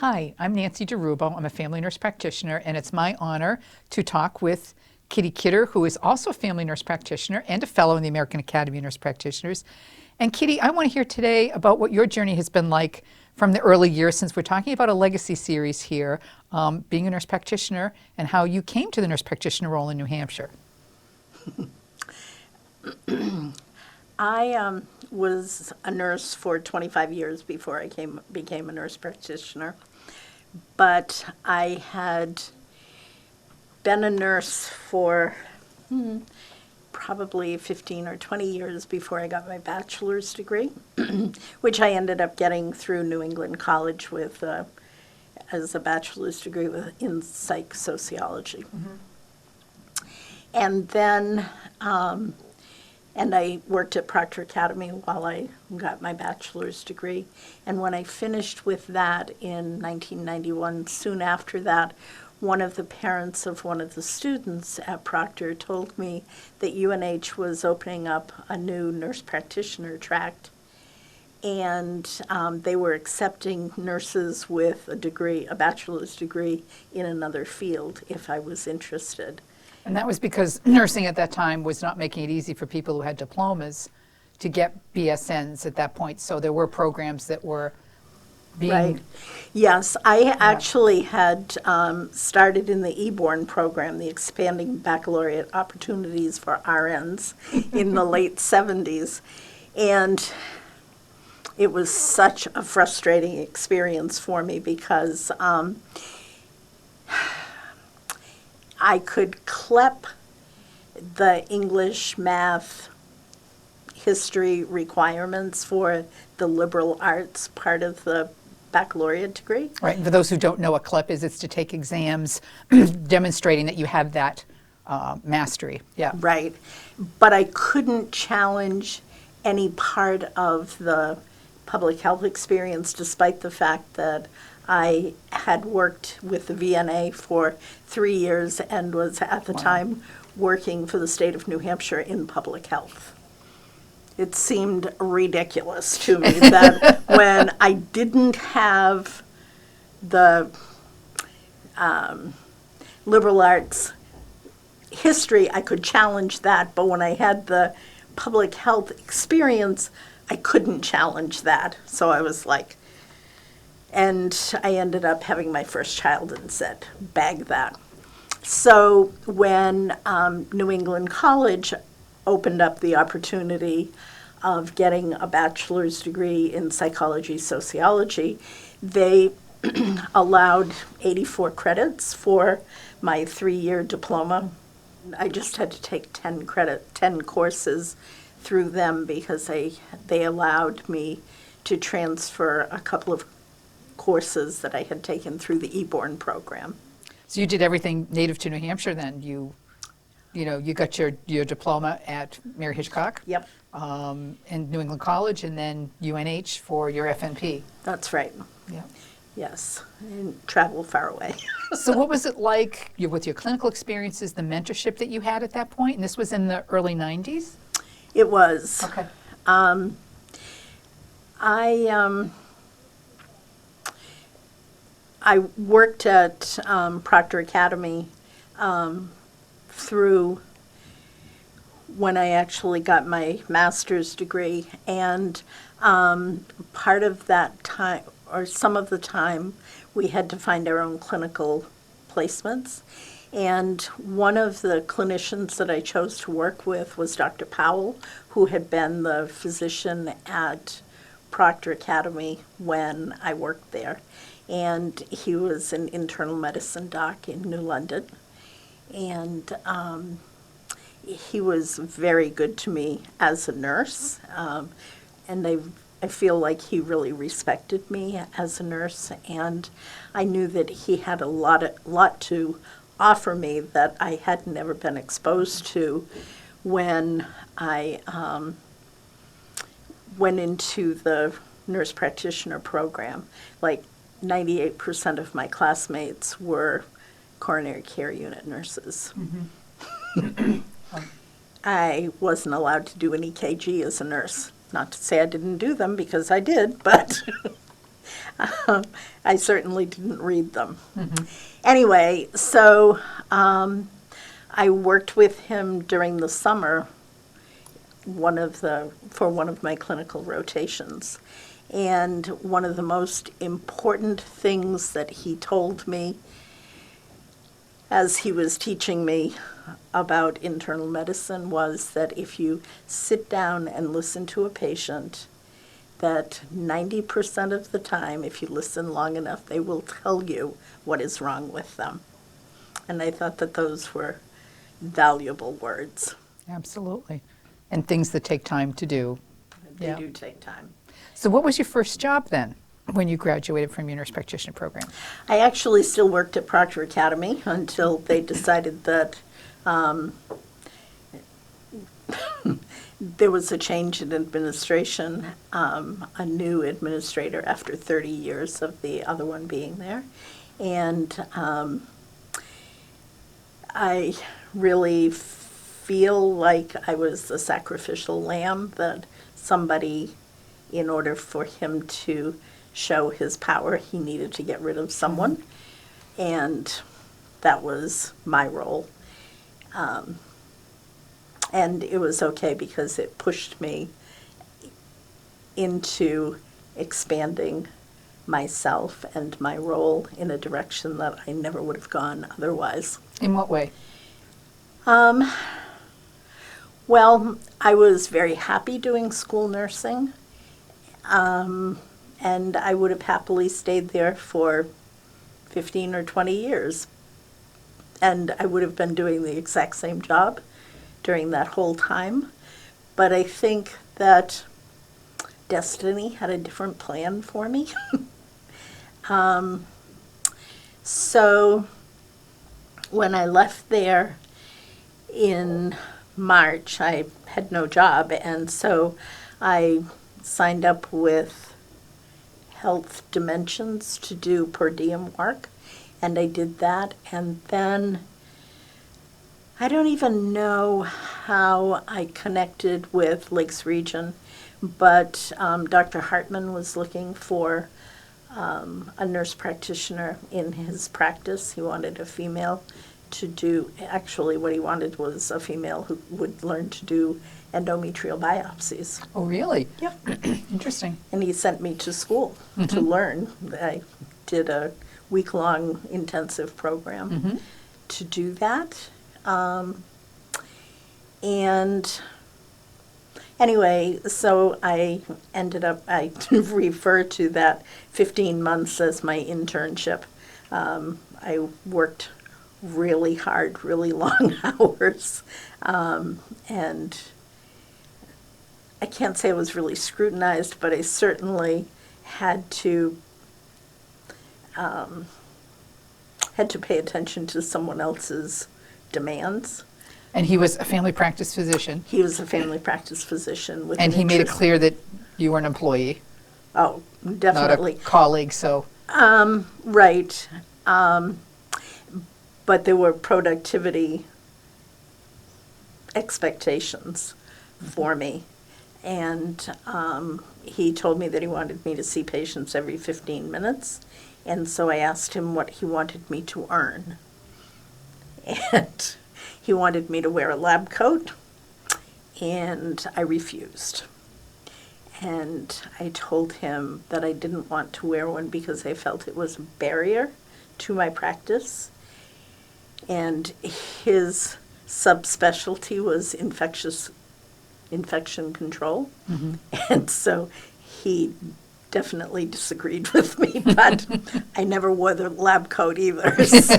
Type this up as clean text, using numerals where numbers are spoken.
Hi, I'm Nancy DeRubo. I'm a family nurse practitioner, and it's my honor to talk with Kitty Kidder, who is also a family nurse practitioner and a fellow in the American Academy of Nurse Practitioners. And Kitty, I want to hear today about what your journey has been like from the early years, since we're talking about a legacy series here, being a nurse practitioner, and how you came to the nurse practitioner role in New Hampshire. I was a nurse for 25 years before I became a nurse practitioner, but I had been a nurse for probably 15 or 20 years before I got my bachelor's degree, which I ended up getting through New England College with as a bachelor's degree in psych sociology. And then and I worked at Proctor Academy while I got my bachelor's degree. And when I finished with that in 1991, soon after that, one of the parents of one of the students at Proctor told me that UNH was opening up a new nurse practitioner tract. And they were accepting nurses with a degree, a bachelor's degree in another field, if I was interested. And that was because nursing at that time was not making it easy for people who had diplomas to get BSNs at that point. So there were programs that were being... Right. Yes, I actually had started in the eBorn program, the Expanding Baccalaureate Opportunities for RNs, in the late 70s. And it was such a frustrating experience for me because I could CLEP the English, math, history requirements for the liberal arts part of the baccalaureate degree. Right, and for those who don't know what CLEP is, it's to take exams demonstrating that you have that mastery. Yeah. Right. But I couldn't challenge any part of the public health experience, despite the fact that I had worked with the VNA for 3 years and was at the time working for the state of New Hampshire in public health. It seemed ridiculous to me that when I didn't have the liberal arts history, I could challenge that, but when I had the public health experience, I couldn't challenge that. So I was like, and I ended up having my first child and said, bag that. So when New England College opened up the opportunity of getting a bachelor's degree in psychology, sociology, they allowed 84 credits for my 3-year diploma. I just had to take 10 courses through them because they allowed me to transfer a couple of courses that I had taken through the eBorn program. So you did everything native to New Hampshire then. You got your diploma at Mary Hitchcock. Yep. In New England College, and then UNH for your FNP. That's right. Yeah. Yes, and travel far away. So what was it like with your clinical experiences, the mentorship that you had at that point? And this was in the early 90s? It was. Okay. I worked at Proctor Academy through when I actually got my master's degree, and part of that time, or some of the time, we had to find our own clinical placements. And one of the clinicians that I chose to work with was Dr. Powell, who had been the physician at Proctor Academy when I worked there. And he was an internal medicine doc in New London. And he was very good to me as a nurse. And I feel like he really respected me as a nurse. And I knew that he had a lot to offer me that I had never been exposed to when I went into the nurse practitioner program. Like 98% of my classmates were coronary care unit nurses. I wasn't allowed to do an EKG as a nurse. Not to say I didn't do them, because I did, but I certainly didn't read them. Anyway, so I worked with him during the summer, for one of my clinical rotations. And one of the most important things that he told me as he was teaching me about internal medicine was that if you sit down and listen to a patient, that 90% of the time, if you listen long enough, they will tell you what is wrong with them. And I thought that those were valuable words. Absolutely. And things that take time to do. They Yeah. do take time. So what was your first job then when you graduated from your nurse practitioner program? I actually still worked at Proctor Academy until they decided that there was a change in administration, a new administrator after 30 years of the other one being there. And I really feel like I was the sacrificial lamb, that somebody, in order for him to show his power, he needed to get rid of someone. And that was my role. And it was okay because it pushed me into expanding myself and my role in a direction that I never would have gone otherwise. In what way? Well, I was very happy doing school nursing, and I would have happily stayed there for 15 or 20 years. And I would have been doing the exact same job during that whole time. But I think that destiny had a different plan for me. So when I left there in March, I had no job, and so I signed up with Health Dimensions to do per diem work, and I did that, and then I don't even know how I connected with Lakes Region, but Dr. Hartman was looking for a nurse practitioner in his practice. He wanted a female to do, actually what he wanted was a female who would learn to do endometrial biopsies. Oh, really? Yep. Interesting. And he sent me to school to learn. I did a week-long intensive program to do that. And anyway, so I ended up, I refer to that 15 months as my internship. I worked really hard, really long hours, and I can't say I was really scrutinized, but I certainly had to pay attention to someone else's demands. And he was a family practice physician, He was a family practice physician with and an he made it interest- clear that you were an employee, Oh, not a definitely. colleague, so. Right. But there were productivity expectations for me. And he told me that he wanted me to see patients every 15 minutes. And so I asked him what he wanted me to earn. And he wanted me to wear a lab coat, and I refused. And I told him that I didn't want to wear one because I felt it was a barrier to my practice. And his subspecialty was infection control. And so he definitely disagreed with me, but I never wore the lab coat either. So